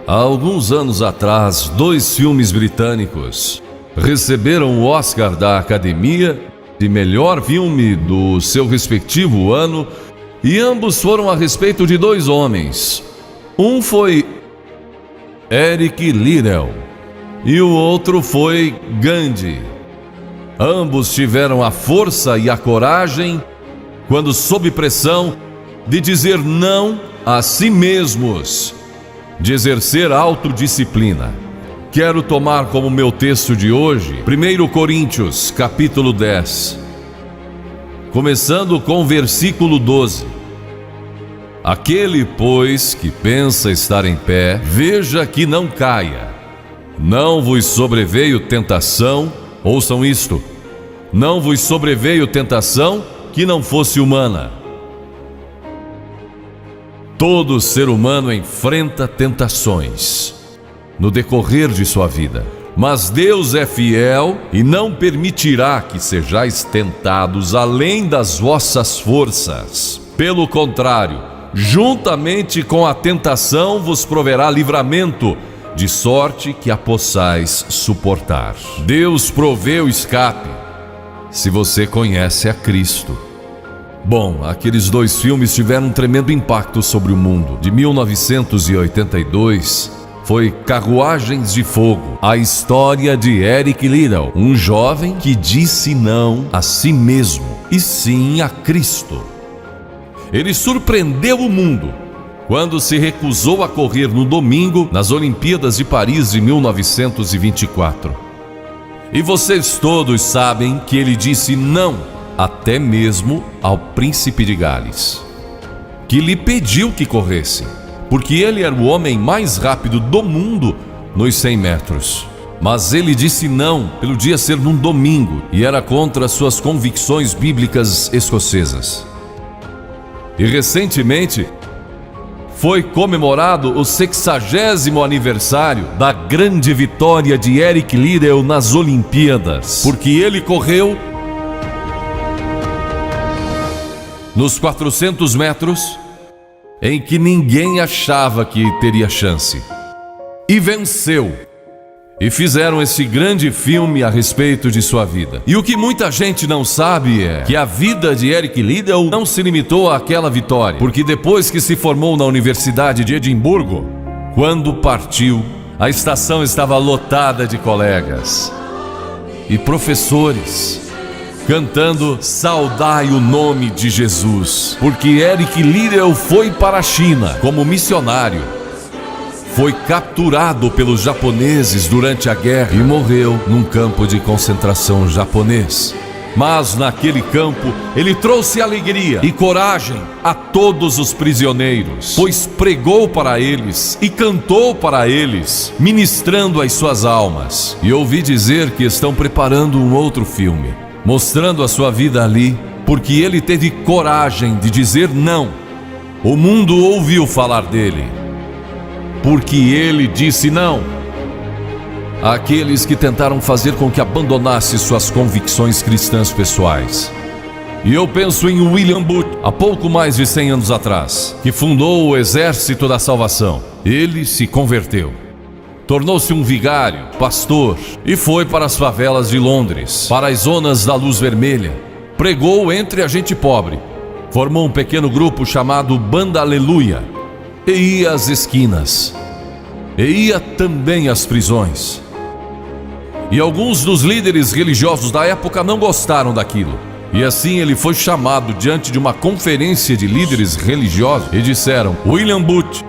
Há alguns anos atrás, 2 filmes britânicos receberam o Oscar da Academia de melhor filme do seu respectivo ano, e ambos foram a respeito de 2 homens. Um foi Eric Liddell e o outro foi Gandhi. Ambos tiveram a força e a coragem, quando sob pressão, de dizer não a si mesmos, de exercer autodisciplina. Quero tomar como meu texto de hoje 1 Coríntios, capítulo 10, começando com o versículo 12. Aquele, pois, que pensa estar em pé, veja que não caia. Não vos sobreveio tentação, ouçam isto, não vos sobreveio tentação que não fosse humana. Todo ser humano enfrenta tentações no decorrer de sua vida, mas Deus é fiel e não permitirá que sejais tentados além das vossas forças. Pelo contrário, juntamente com a tentação vos proverá livramento, de sorte que a possais suportar. Deus provê o escape, se você conhece a Cristo. Bom, aqueles 2 filmes tiveram um tremendo impacto sobre o mundo. De 1982, foi Carruagens de Fogo, a história de Eric Liddell, um jovem que disse não a si mesmo e sim a Cristo. Ele surpreendeu o mundo quando se recusou a correr no domingo nas Olimpíadas de Paris de 1924. E vocês todos sabem que ele disse não até mesmo ao príncipe de Gales, que lhe pediu que corresse, porque ele era o homem mais rápido do mundo nos 100 metros. Mas ele disse não pelo dia ser num domingo e era contra suas convicções bíblicas escocesas. E recentemente foi comemorado o 60º aniversário da grande vitória de Eric Liddell nas Olimpíadas, porque ele correu nos 400 metros em que ninguém achava que teria chance, e venceu. E fizeram esse grande filme a respeito de sua vida. E o que muita gente não sabe é que a vida de Eric Liddell não se limitou àquela vitória, porque depois que se formou na Universidade de Edimburgo, quando partiu, a estação estava lotada de colegas e professores cantando "Saudai o nome de Jesus", porque Eric Liddell foi para a China como missionário. Foi capturado pelos japoneses durante a guerra e morreu num campo de concentração japonês. Mas naquele campo, ele trouxe alegria e coragem a todos os prisioneiros, pois pregou para eles e cantou para eles, ministrando as suas almas. E ouvi dizer que estão preparando um outro filme, mostrando a sua vida ali, porque ele teve coragem de dizer não. O mundo ouviu falar dele, porque ele disse não àqueles que tentaram fazer com que abandonasse suas convicções cristãs pessoais. E eu penso em William Booth, há pouco mais de 100 anos atrás, que fundou o Exército da Salvação. Ele se converteu, tornou-se um vigário, pastor, e foi para as favelas de Londres, para as zonas da Luz Vermelha. Pregou entre a gente pobre, formou um pequeno grupo chamado Banda Aleluia, e ia às esquinas, e ia também às prisões. E alguns dos líderes religiosos da época não gostaram daquilo, e assim ele foi chamado diante de uma conferência de líderes religiosos e disseram: William Booth,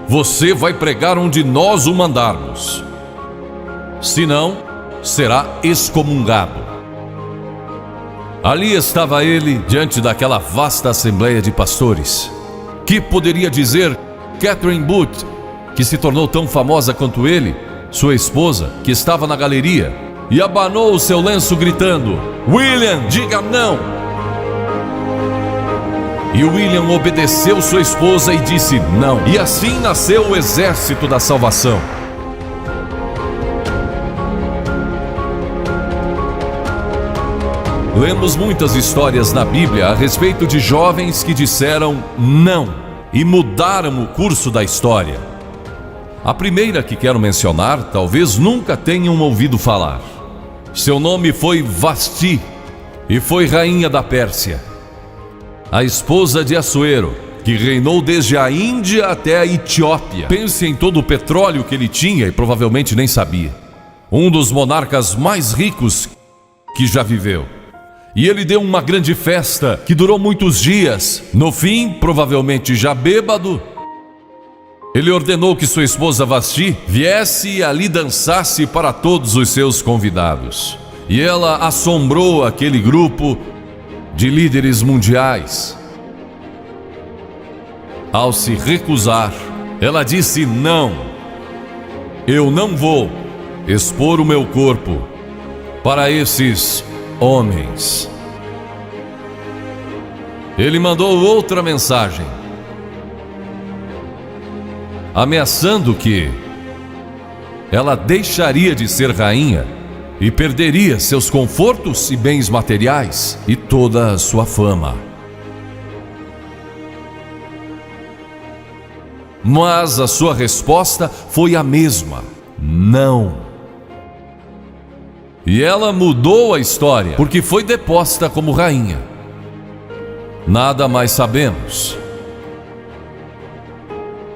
você vai pregar onde nós o mandarmos, senão será excomungado. Ali estava ele diante daquela vasta assembleia de pastores. Que poderia dizer Catherine Booth, que se tornou tão famosa quanto ele, sua esposa, que estava na galeria, e abanou o seu lenço gritando: William, diga não! E William obedeceu sua esposa e disse não. E assim nasceu o Exército da Salvação. Lemos muitas histórias na Bíblia a respeito de jovens que disseram não e mudaram o curso da história. A primeira que quero mencionar, talvez nunca tenham ouvido falar. Seu nome foi Vasti e foi rainha da Pérsia, a esposa de Assuero, que reinou desde a Índia até a Etiópia. Pense em todo o petróleo que ele tinha e provavelmente nem sabia. Um dos monarcas mais ricos que já viveu. E ele deu uma grande festa que durou muitos dias. No fim, provavelmente já bêbado, ele ordenou que sua esposa Vasti viesse e ali dançasse para todos os seus convidados. E ela assombrou aquele grupo de líderes mundiais. Ao se recusar, ela disse: não, eu não vou expor o meu corpo para esses homens. Ele mandou outra mensagem, ameaçando que ela deixaria de ser rainha e perderia seus confortos e bens materiais e toda a sua fama. Mas a sua resposta foi a mesma: não. E ela mudou a história, porque foi deposta como rainha. Nada mais sabemos.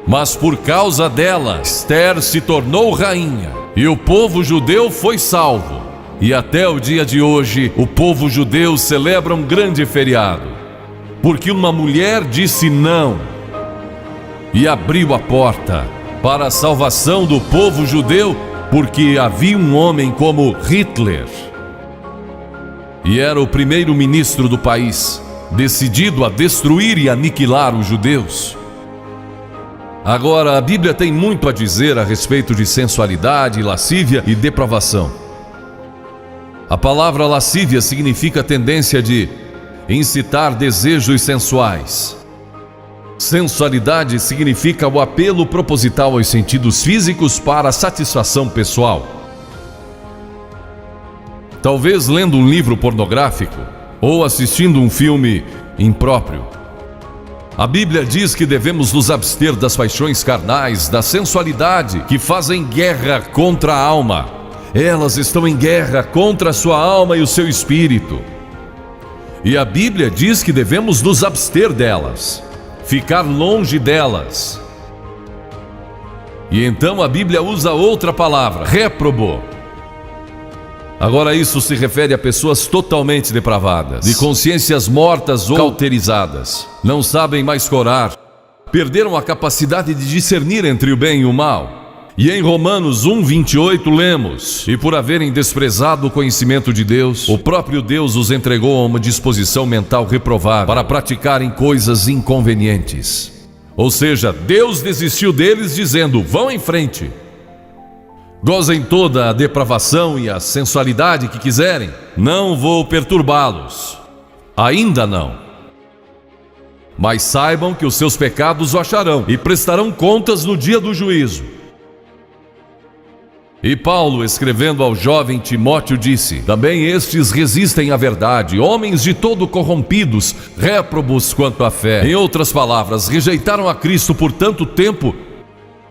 Mas por causa dela, Esther se tornou rainha e o povo judeu foi salvo. E até o dia de hoje, o povo judeu celebra um grande feriado, porque uma mulher disse não e abriu a porta para a salvação do povo judeu, porque havia um homem como Hitler, e era o primeiro-ministro do país, decidido a destruir e aniquilar os judeus. Agora, a Bíblia tem muito a dizer a respeito de sensualidade, lascívia e depravação. A palavra lascívia significa tendência de incitar desejos sensuais. Sensualidade significa o apelo proposital aos sentidos físicos para a satisfação pessoal. Talvez lendo um livro pornográfico ou assistindo um filme impróprio. A Bíblia diz que devemos nos abster das paixões carnais, da sensualidade, que fazem guerra contra a alma. Elas estão em guerra contra a sua alma e o seu espírito. E a Bíblia diz que devemos nos abster delas, ficar longe delas. E então a Bíblia usa outra palavra, réprobo. Agora isso se refere a pessoas totalmente depravadas, de consciências mortas ou cauterizadas. Não sabem mais orar, perderam a capacidade de discernir entre o bem e o mal. E em Romanos 1:28 lemos: e por haverem desprezado o conhecimento de Deus, o próprio Deus os entregou a uma disposição mental reprovável para praticarem coisas inconvenientes. Ou seja, Deus desistiu deles dizendo: vão em frente, gozem toda a depravação e a sensualidade que quiserem, não vou perturbá-los, ainda não. Mas saibam que os seus pecados o acharão e prestarão contas no dia do juízo. E Paulo, escrevendo ao jovem Timóteo, disse: também estes resistem à verdade, homens de todo corrompidos, réprobos quanto à fé. Em outras palavras, rejeitaram a Cristo por tanto tempo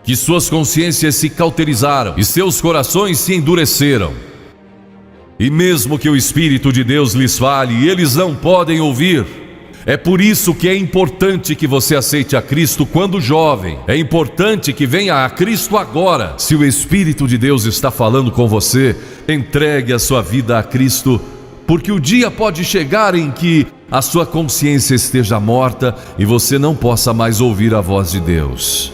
que suas consciências se cauterizaram e seus corações se endureceram. E mesmo que o Espírito de Deus lhes fale, eles não podem ouvir. É por isso que é importante que você aceite a Cristo quando jovem. É importante que venha a Cristo agora. Se o Espírito de Deus está falando com você, entregue a sua vida a Cristo, porque o dia pode chegar em que a sua consciência esteja morta e você não possa mais ouvir a voz de Deus.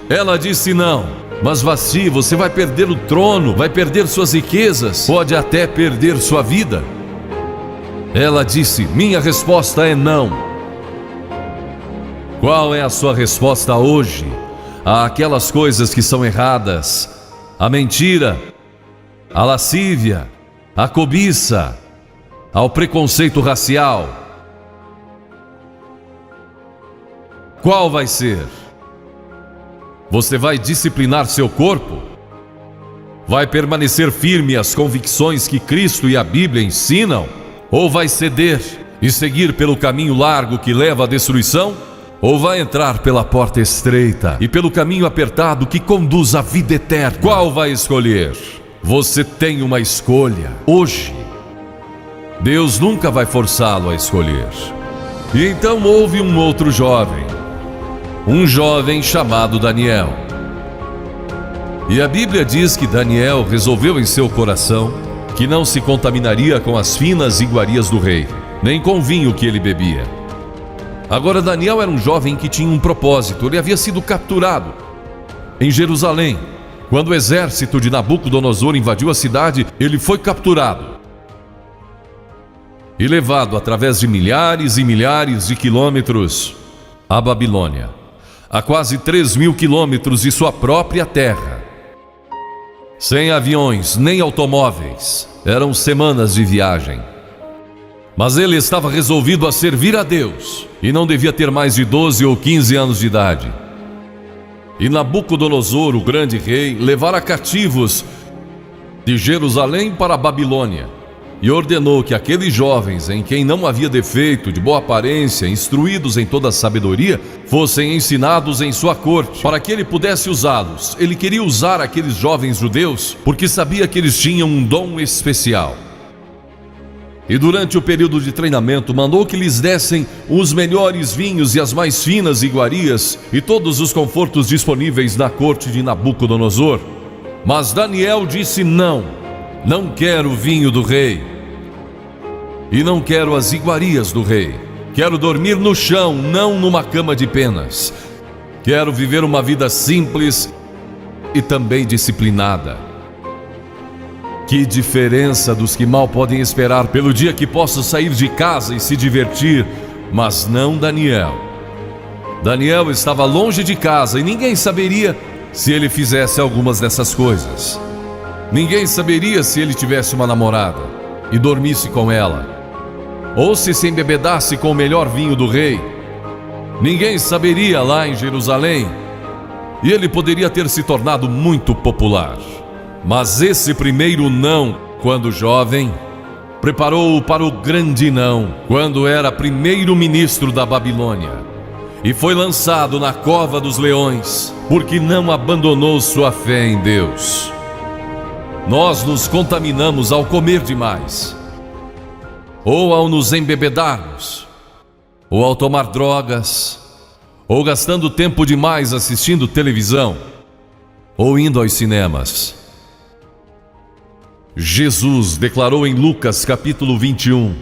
Ela disse não, mas Vasti, você vai perder o trono, vai perder suas riquezas, pode até perder sua vida. Ela disse: minha resposta é não. Qual é a sua resposta hoje àquelas coisas que são erradas? A mentira, a lascívia, a cobiça, ao preconceito racial. Qual vai ser? Você vai disciplinar seu corpo? Vai permanecer firme às convicções que Cristo e a Bíblia ensinam? Ou vai ceder e seguir pelo caminho largo que leva à destruição? ou vai entrar pela porta estreita e pelo caminho apertado que conduz à vida eterna? Qual vai escolher? Você tem uma escolha hoje. Deus nunca vai forçá-lo a escolher. E então houve um outro jovem, um jovem chamado Daniel. E a Bíblia diz que Daniel resolveu em seu coração que não se contaminaria com as finas iguarias do rei, nem com o vinho que ele bebia. Agora Daniel era um jovem que tinha um propósito. Ele havia sido capturado em Jerusalém. Quando o exército de Nabucodonosor invadiu a cidade, ele foi capturado e levado através de milhares e milhares de quilômetros à Babilônia, a quase 3.000 quilômetros de sua própria terra. Sem aviões nem automóveis, eram semanas de viagem. Mas ele estava resolvido a servir a Deus e não devia ter mais de 12 ou 15 anos de idade. E Nabucodonosor, o grande rei, levara cativos de Jerusalém para a Babilônia e ordenou que aqueles jovens, em quem não havia defeito, de boa aparência, instruídos em toda a sabedoria, fossem ensinados em sua corte, para que ele pudesse usá-los. Ele queria usar aqueles jovens judeus porque sabia que eles tinham um dom especial. E durante o período de treinamento mandou que lhes dessem os melhores vinhos e as mais finas iguarias e todos os confortos disponíveis na corte de Nabucodonosor. Mas Daniel disse: não quero o vinho do rei e não quero as iguarias do rei. Quero dormir no chão, não numa cama de penas. Quero viver uma vida simples e também disciplinada. Que diferença dos que mal podem esperar pelo dia que posso sair de casa e se divertir, mas não Daniel. Daniel estava longe de casa e ninguém saberia se ele fizesse algumas dessas coisas. Ninguém saberia se ele tivesse uma namorada e dormisse com ela, ou se embebedasse com o melhor vinho do rei. Ninguém saberia lá em Jerusalém, e ele poderia ter se tornado muito popular. Mas esse primeiro não, quando jovem, preparou-o para o grande não, quando era primeiro-ministro da Babilônia, e foi lançado na cova dos leões, porque não abandonou sua fé em Deus. Nós nos contaminamos ao comer demais, ou ao nos embebedarmos, ou ao tomar drogas, ou gastando tempo demais assistindo televisão, ou indo aos cinemas. Jesus declarou em Lucas capítulo 21: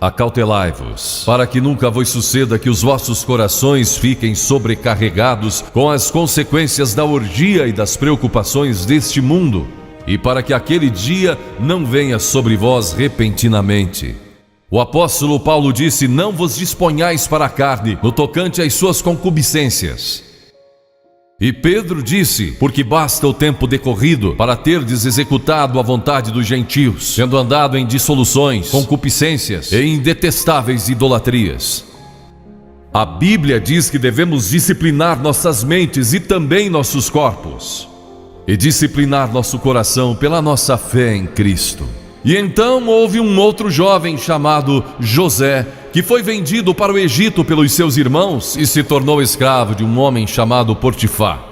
acautelai-vos, para que nunca vos suceda que os vossos corações fiquem sobrecarregados com as consequências da orgia e das preocupações deste mundo, e para que aquele dia não venha sobre vós repentinamente. O apóstolo Paulo disse: não vos disponhais para a carne no tocante às suas concupiscências. E Pedro disse: porque basta o tempo decorrido para terdes executado a vontade dos gentios, tendo andado em dissoluções, concupiscências e em detestáveis idolatrias. A Bíblia diz que devemos disciplinar nossas mentes e também nossos corpos, e disciplinar nosso coração pela nossa fé em Cristo. E então houve um outro jovem chamado José, que foi vendido para o Egito pelos seus irmãos e se tornou escravo de um homem chamado Potifar.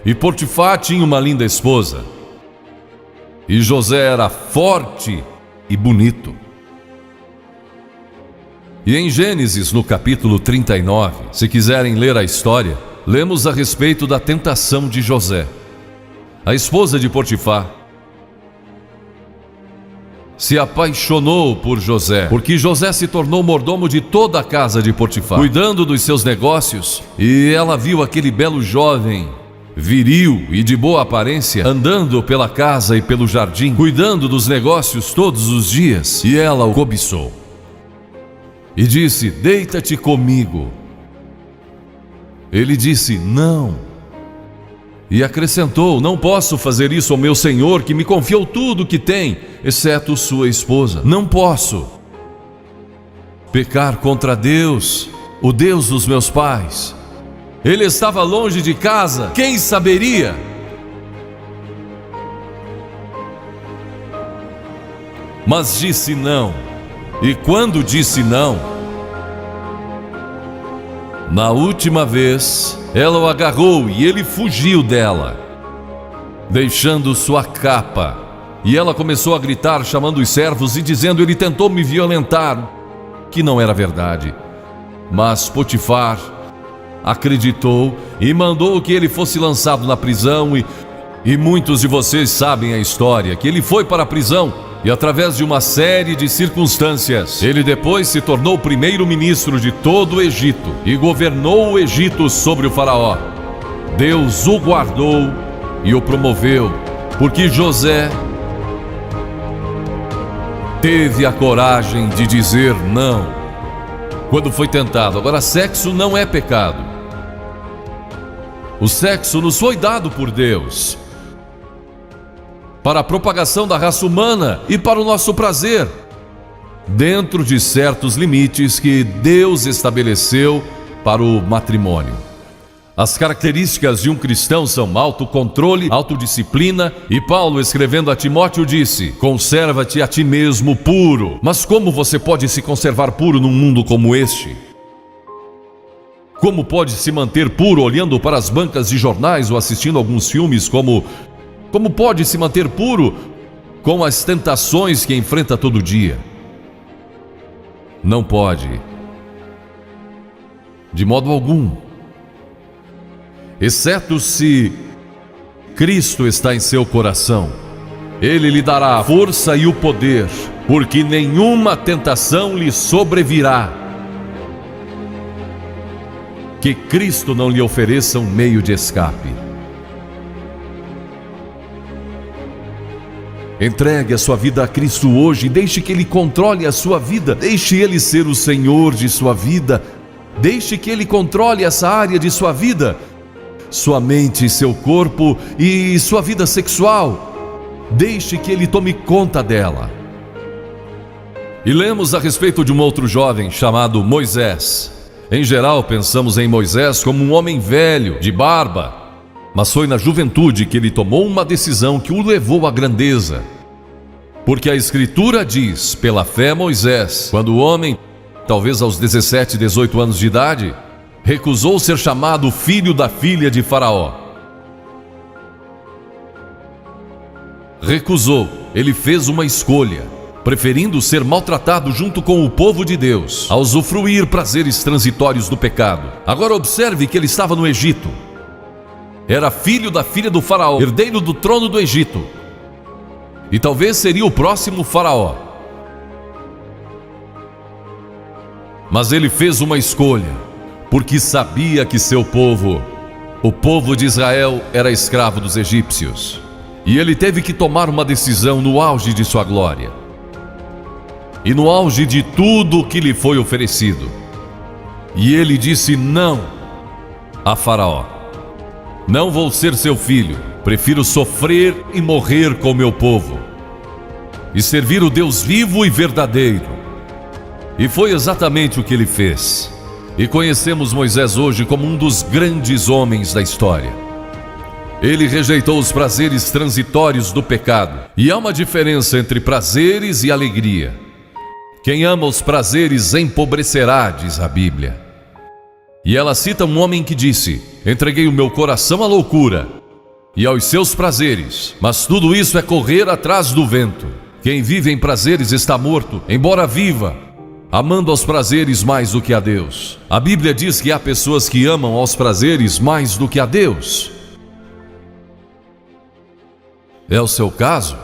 E Potifar tinha uma linda esposa, e José era forte e bonito. E em Gênesis, no capítulo 39, se quiserem ler a história, lemos a respeito da tentação de José. A esposa de Potifar se apaixonou por José, porque José se tornou mordomo de toda a casa de Potifar, cuidando dos seus negócios, e ela viu aquele belo jovem, viril e de boa aparência, andando pela casa e pelo jardim, cuidando dos negócios todos os dias, e ela o cobiçou. E disse: deita-te comigo. Ele disse: não. E acrescentou: não posso fazer isso ao meu senhor, que me confiou tudo o que tem, exceto sua esposa. Não posso pecar contra Deus, o Deus dos meus pais. Ele estava longe de casa, quem saberia? Mas disse não. E quando disse não, Na última vez, ela o agarrou e ele fugiu dela, deixando sua capa. E ela começou a gritar, chamando os servos e dizendo: ele tentou me violentar, que não era verdade. Mas Potifar acreditou e mandou que ele fosse lançado na prisão. E muitos de vocês sabem a história, que ele foi para a prisão e através de uma série de circunstâncias, ele depois se tornou primeiro-ministro de todo o Egito e governou o Egito sobre o faraó. Deus o guardou e o promoveu, porque José teve a coragem de dizer não quando foi tentado. Agora, sexo não é pecado. O sexo nos foi dado por Deus para a propagação da raça humana e para o nosso prazer, dentro de certos limites que Deus estabeleceu para o matrimônio. As características de um cristão são autocontrole, autodisciplina, e Paulo, escrevendo a Timóteo, disse: conserva-te a ti mesmo puro. Mas como você pode se conservar puro num mundo como este? Como pode se manter puro olhando para as bancas de jornais ou assistindo alguns filmes? Como pode se manter puro com as tentações que enfrenta todo dia? Não pode, de modo algum, exceto se Cristo está em seu coração. Ele lhe dará a força e o poder, porque nenhuma tentação lhe sobrevirá que Cristo não lhe ofereça um meio de escape. Entregue a sua vida a Cristo hoje, deixe que Ele controle a sua vida, deixe Ele ser o Senhor de sua vida, deixe que Ele controle essa área de sua vida, sua mente, seu corpo e sua vida sexual. Deixe que Ele tome conta dela. E lemos a respeito de um outro jovem chamado Moisés. Em geral, pensamos em Moisés como um homem velho, de barba, mas foi na juventude que ele tomou uma decisão que o levou à grandeza. Porque a Escritura diz, pela fé Moisés, quando o homem, talvez aos 17, 18 anos de idade, recusou ser chamado filho da filha de Faraó. Recusou, ele fez uma escolha, preferindo ser maltratado junto com o povo de Deus, a usufruir prazeres transitórios do pecado. Agora observe que ele estava no Egito. Era filho da filha do faraó, herdeiro do trono do Egito. E talvez seria o próximo faraó. Mas ele fez uma escolha, porque sabia que seu povo, o povo de Israel, era escravo dos egípcios. E ele teve que tomar uma decisão no auge de sua glória. E no auge de tudo que lhe foi oferecido. E ele disse não a Faraó. Não vou ser seu filho, prefiro sofrer e morrer com meu povo e servir o Deus vivo e verdadeiro. E foi exatamente o que ele fez. E conhecemos Moisés hoje como um dos grandes homens da história. Ele rejeitou os prazeres transitórios do pecado. E há uma diferença entre prazeres e alegria. Quem ama os prazeres empobrecerá, diz a Bíblia. E ela cita um homem que disse: entreguei o meu coração à loucura e aos seus prazeres, mas tudo isso é correr atrás do vento. Quem vive em prazeres está morto, embora viva, amando aos prazeres mais do que a Deus. A Bíblia diz que há pessoas que amam aos prazeres mais do que a Deus. É o seu caso?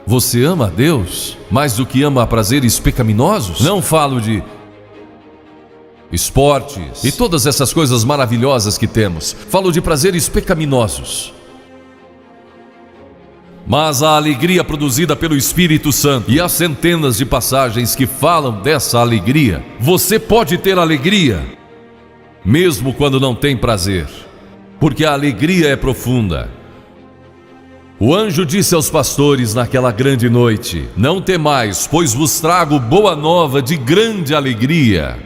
Você ama a Deus mais do que ama a prazeres pecaminosos? Não falo de esportes e todas essas coisas maravilhosas que temos. Falo de prazeres pecaminosos. Mas a alegria produzida pelo Espírito Santo, e há centenas de passagens que falam dessa alegria. Você pode ter alegria, mesmo quando não tem prazer, porque a alegria é profunda. O anjo disse aos pastores naquela grande noite: não temais, pois vos trago boa nova de grande alegria,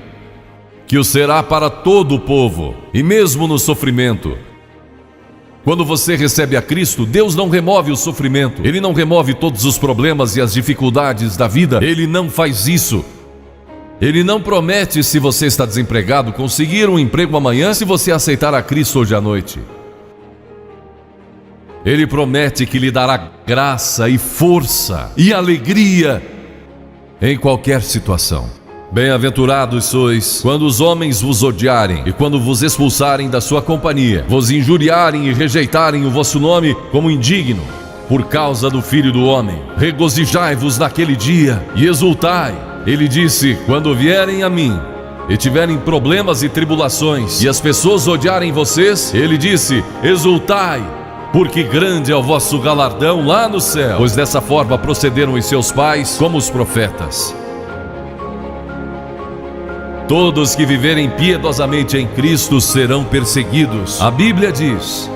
que o será para todo o povo. E mesmo no sofrimento, quando você recebe a Cristo, Deus não remove o sofrimento. Ele não remove todos os problemas e as dificuldades da vida. Ele não faz isso. Ele não promete, se você está desempregado, conseguir um emprego amanhã se você aceitar a Cristo hoje à noite. Ele promete que lhe dará graça e força e alegria em qualquer situação. Bem-aventurados sois quando os homens vos odiarem e quando vos expulsarem da sua companhia, vos injuriarem e rejeitarem o vosso nome como indigno, por causa do Filho do Homem. Regozijai-vos naquele dia e exultai. Ele disse: quando vierem a mim e tiverem problemas e tribulações, e as pessoas odiarem vocês, ele disse: exultai, porque grande é o vosso galardão lá no céu, pois dessa forma procederam os seus pais como os profetas. Todos que viverem piedosamente em Cristo serão perseguidos. A Bíblia diz: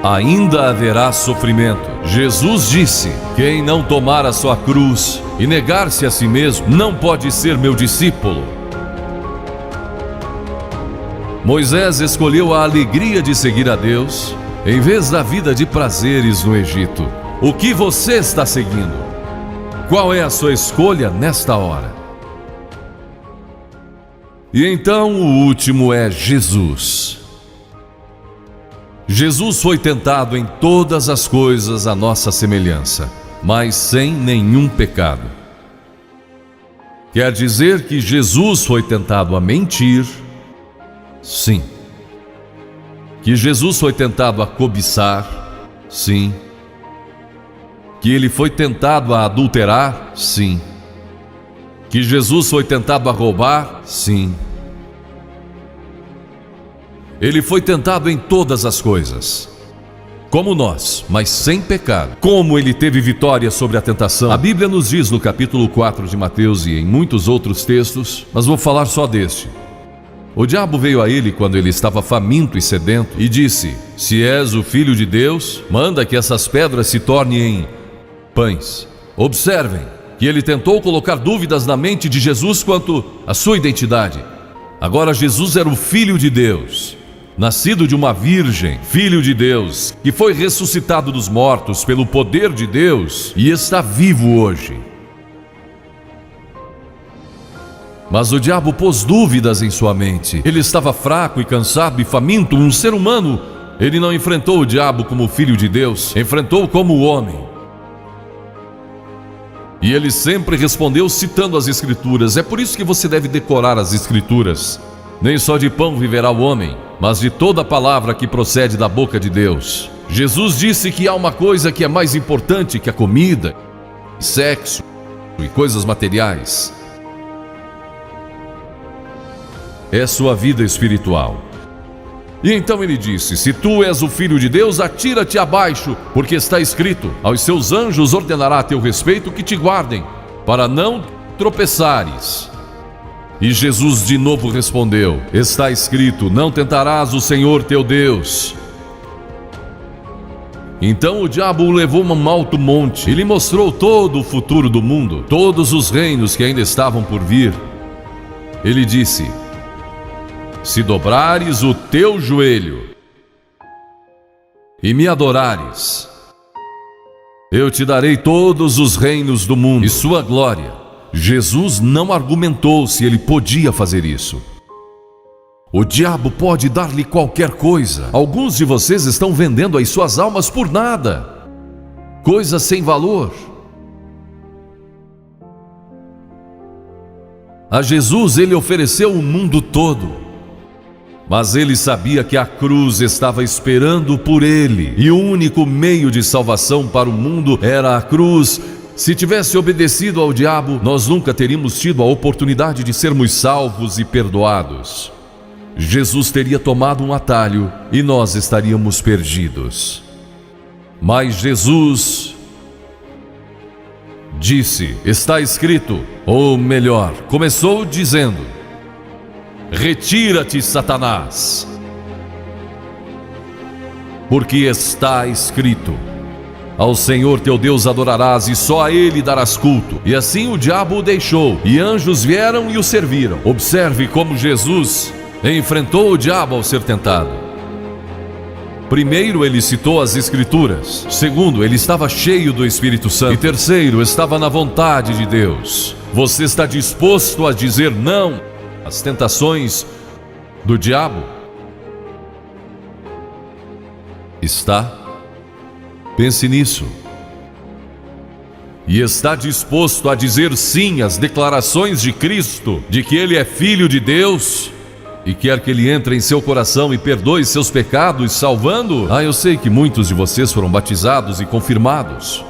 ainda haverá sofrimento. Jesus disse: quem não tomar a sua cruz e negar-se a si mesmo não pode ser meu discípulo. Moisés escolheu a alegria de seguir a Deus em vez da vida de prazeres no Egito. O que você está seguindo? Qual é a sua escolha nesta hora? E então o último é Jesus. Jesus foi tentado em todas as coisas à nossa semelhança, mas sem nenhum pecado. Quer dizer que Jesus foi tentado a mentir? Sim. Que Jesus foi tentado a cobiçar? Sim. Que ele foi tentado a adulterar? Sim. Que Jesus foi tentado a roubar? Sim. Ele foi tentado em todas as coisas, como nós, mas sem pecado. Como ele teve vitória sobre a tentação? A Bíblia nos diz no capítulo 4 de Mateus e em muitos outros textos, mas vou falar só deste. O diabo veio a ele quando ele estava faminto e sedento e disse: se és o Filho de Deus, manda que essas pedras se tornem em pães. Observem que ele tentou colocar dúvidas na mente de Jesus quanto à sua identidade. Agora Jesus era o Filho de Deus, nascido de uma virgem, Filho de Deus, que foi ressuscitado dos mortos pelo poder de Deus e está vivo hoje. Mas o diabo pôs dúvidas em sua mente. Ele estava fraco e cansado e faminto, um ser humano. Ele não enfrentou o diabo como Filho de Deus, enfrentou como homem. E ele sempre respondeu citando as Escrituras. É por isso que você deve decorar as Escrituras. Nem só de pão viverá o homem, mas de toda palavra que procede da boca de Deus. Jesus disse que há uma coisa que é mais importante que a comida, sexo e coisas materiais. É sua vida espiritual. E então ele disse: se tu és o Filho de Deus, atira-te abaixo, porque está escrito: aos seus anjos ordenará a teu respeito que te guardem, para não tropeçares. E Jesus de novo respondeu: está escrito: não tentarás o Senhor teu Deus. Então o diabo o levou a um alto monte e lhe mostrou todo o futuro do mundo, todos os reinos que ainda estavam por vir. Ele disse: se dobrares o teu joelho e me adorares, eu te darei todos os reinos do mundo e sua glória. Jesus não argumentou se ele podia fazer isso. O diabo pode dar-lhe qualquer coisa. Alguns de vocês estão vendendo as suas almas por nada, coisas sem valor. A Jesus ele ofereceu o mundo todo. Mas ele sabia que a cruz estava esperando por ele, e o único meio de salvação para o mundo era a cruz. Se tivesse obedecido ao diabo, nós nunca teríamos tido a oportunidade de sermos salvos e perdoados. Jesus teria tomado um atalho e nós estaríamos perdidos. Mas Jesus disse: está escrito, ou melhor, começou dizendo: retira-te, Satanás, porque está escrito: ao Senhor teu Deus adorarás e só a Ele darás culto. E assim o diabo o deixou, e anjos vieram e o serviram. Observe como Jesus enfrentou o diabo ao ser tentado. Primeiro, ele citou as Escrituras. Segundo, ele estava cheio do Espírito Santo. E terceiro, estava na vontade de Deus. Você está disposto a dizer não às tentações do diabo? Está? Pense nisso. E está disposto a dizer sim às declarações de Cristo, de que Ele é Filho de Deus e quer que Ele entre em seu coração e perdoe seus pecados, salvando? Eu sei que muitos de vocês foram batizados e confirmados.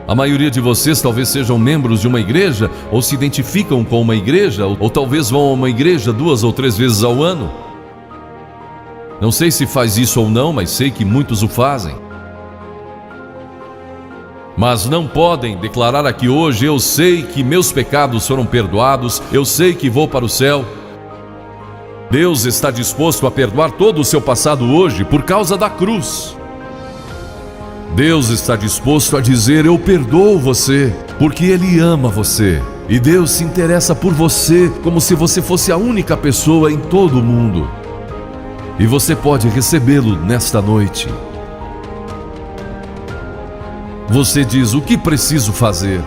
A maioria de vocês talvez sejam membros de uma igreja, ou se identificam com uma igreja, ou talvez vão a uma igreja 2 ou 3 vezes ao ano. Não sei se faz isso ou não, mas sei que muitos o fazem. Mas não podem declarar aqui hoje: eu sei que meus pecados foram perdoados, eu sei que vou para o céu. Deus está disposto a perdoar todo o seu passado hoje por causa da cruz. Deus está disposto a dizer: eu perdoo você, porque Ele ama você. E Deus se interessa por você como se você fosse a única pessoa em todo o mundo. E você pode recebê-lo nesta noite. Você diz: o que preciso fazer?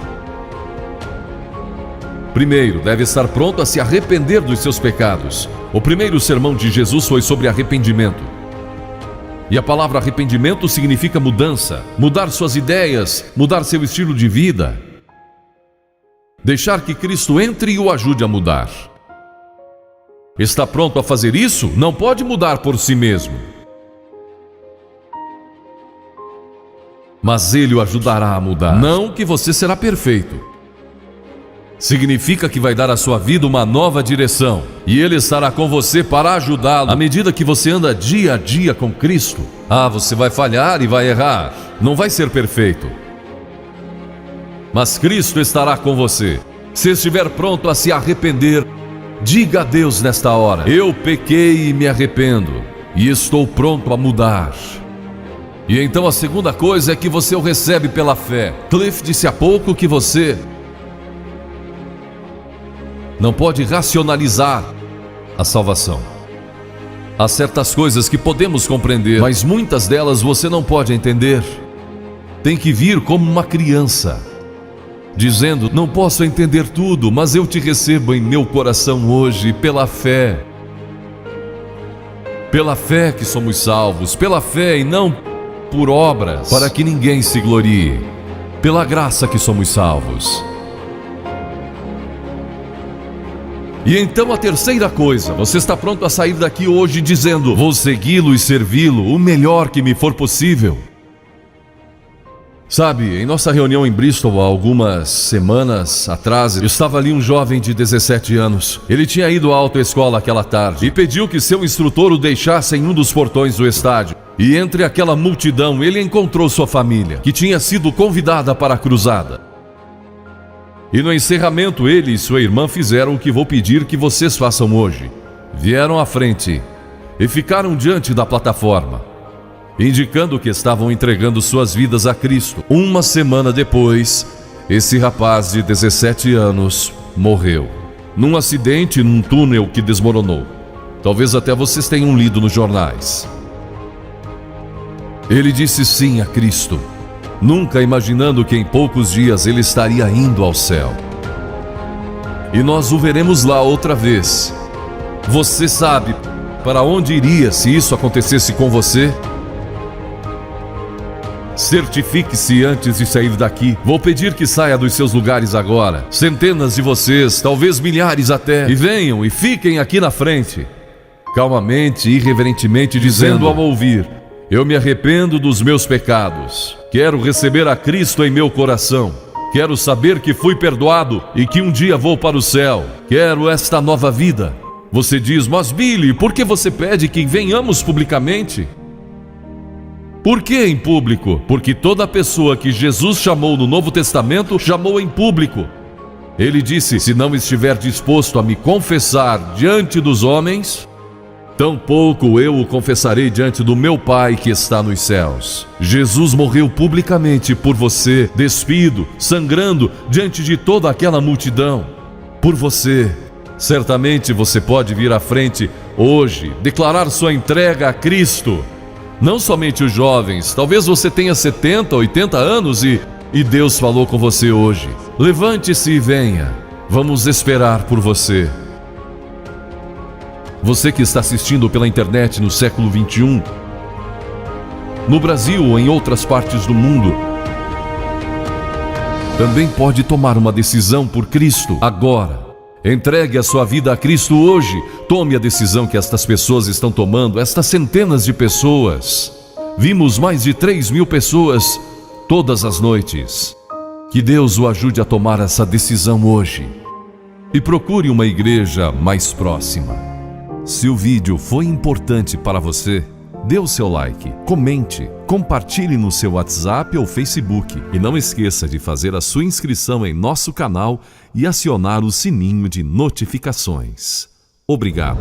Primeiro, deve estar pronto a se arrepender dos seus pecados. O primeiro sermão de Jesus foi sobre arrependimento. E a palavra arrependimento significa mudança, mudar suas ideias, mudar seu estilo de vida. Deixar que Cristo entre e o ajude a mudar. Está pronto a fazer isso? Não pode mudar por si mesmo. Mas Ele o ajudará a mudar. Não que você será perfeito. Significa que vai dar à sua vida uma nova direção. E Ele estará com você para ajudá-lo. À medida que você anda dia a dia com Cristo, você vai falhar e vai errar. Não vai ser perfeito. Mas Cristo estará com você. Se estiver pronto a se arrepender, diga a Deus nesta hora: eu pequei e me arrependo, e estou pronto a mudar. E então a segunda coisa é que você o recebe pela fé. Cliff disse há pouco que você não pode racionalizar a salvação. Há certas coisas que podemos compreender, mas muitas delas você não pode entender. Tem que vir como uma criança, dizendo: não posso entender tudo, mas eu te recebo em meu coração hoje pela fé. Pela fé que somos salvos, pela fé e não por obras, para que ninguém se glorie. Pela graça que somos salvos. E então a terceira coisa: você está pronto a sair daqui hoje dizendo: vou segui-lo e servi-lo o melhor que me for possível. Sabe, em nossa reunião em Bristol, há algumas semanas atrás, estava ali um jovem de 17 anos. Ele tinha ido à autoescola aquela tarde e pediu que seu instrutor o deixasse em um dos portões do estádio. E entre aquela multidão, ele encontrou sua família, que tinha sido convidada para a cruzada. E no encerramento, ele e sua irmã fizeram o que vou pedir que vocês façam hoje. Vieram à frente e ficaram diante da plataforma, indicando que estavam entregando suas vidas a Cristo. Uma semana depois, esse rapaz de 17 anos morreu num acidente num túnel que desmoronou. Talvez até vocês tenham lido nos jornais. Ele disse sim a Cristo, nunca imaginando que em poucos dias ele estaria indo ao céu. E nós o veremos lá outra vez. Você sabe para onde iria se isso acontecesse com você? Certifique-se antes de sair daqui. Vou pedir que saia dos seus lugares agora. Centenas de vocês, talvez milhares até. E venham e fiquem aqui na frente. Calmamente e irreverentemente dizendo ao ouvir: eu me arrependo dos meus pecados. Quero receber a Cristo em meu coração. Quero saber que fui perdoado e que um dia vou para o céu. Quero esta nova vida. Você diz: mas Billy, por que você pede que venhamos publicamente? Por que em público? Porque toda pessoa que Jesus chamou no Novo Testamento, chamou em público. Ele disse: se não estiver disposto a me confessar diante dos homens, tampouco eu o confessarei diante do meu Pai que está nos céus. Jesus morreu publicamente por você, despido, sangrando diante de toda aquela multidão. Por você. Certamente você pode vir à frente hoje, declarar sua entrega a Cristo Não somente os jovens, talvez você tenha 70, 80 anos e Deus falou com você hoje. Levante-se e venha. Vamos esperar por você. Você que está assistindo pela internet no século 21, no Brasil ou em outras partes do mundo, também pode tomar uma decisão por Cristo agora. Entregue a sua vida a Cristo hoje. Tome a decisão que estas pessoas estão tomando, estas centenas de pessoas. Vimos mais de 3.000 pessoas todas as noites. Que Deus o ajude a tomar essa decisão hoje. E procure uma igreja mais próxima. Se o vídeo foi importante para você, dê o seu like, comente, compartilhe no seu WhatsApp ou Facebook e não esqueça de fazer a sua inscrição em nosso canal e acionar o sininho de notificações. Obrigado.